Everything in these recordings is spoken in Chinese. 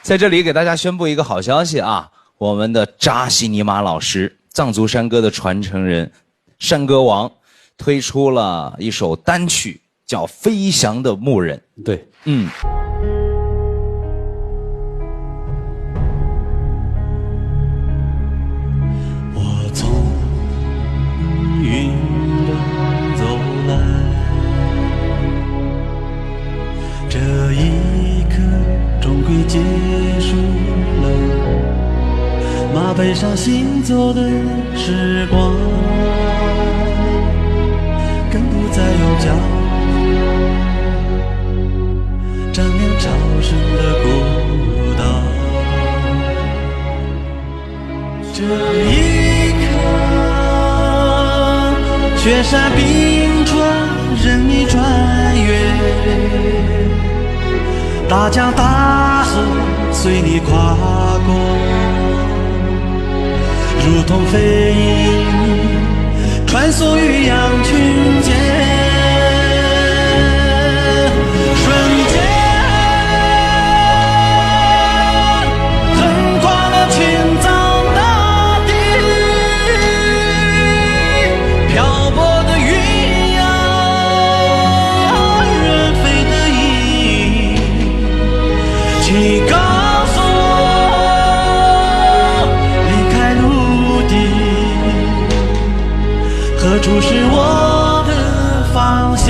在这里给大家宣布一个好消息啊，我们的扎西尼玛老师，藏族山歌的传承人，山歌王，推出了一首单曲，叫《飞翔的牧人》。对，我从云端走来，这一刻终归结束了，马背上行走的时光，更不再有脚丈量朝圣的孤岛。这一刻，雪山冰川任你穿越，大江大河随你跨过，如同飞鹰穿梭于羊群间，瞬间横跨了青藏大地，漂泊的云呀，远飞的鹰，请告诉我，离开陆地，何处是我的方向？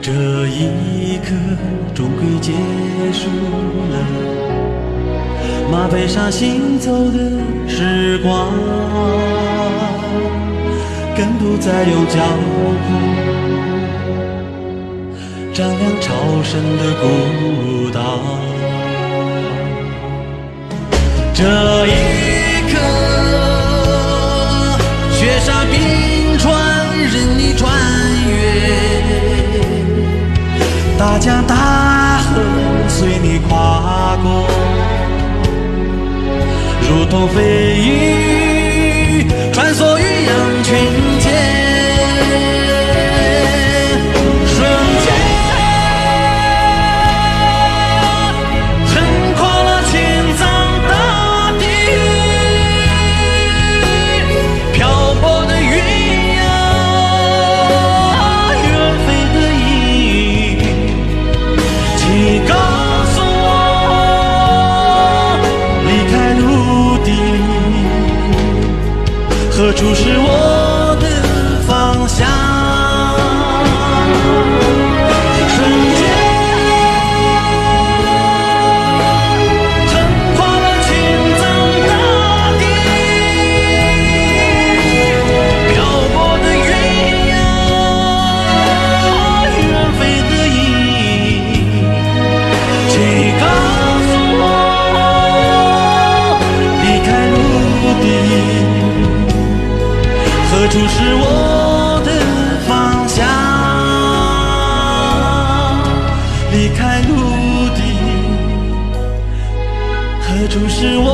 这一刻终归结束了，马背上行走的时光，更不再用脚步丈量朝圣的孤岛。这一刻，雪山冰川任你穿越，大江大河随你跨过，如同飞鹰穿梭于羊群间，瞬间横跨了青藏大地，漂泊的云呀，远飞的鹰，请告诉我，离开陆地，何处是我的方向？瞬间横跨了青藏大地，漂泊的云呀，远飞的鹰，请告诉我，离开陆地，何处是我的方向？离开陆地，何处是我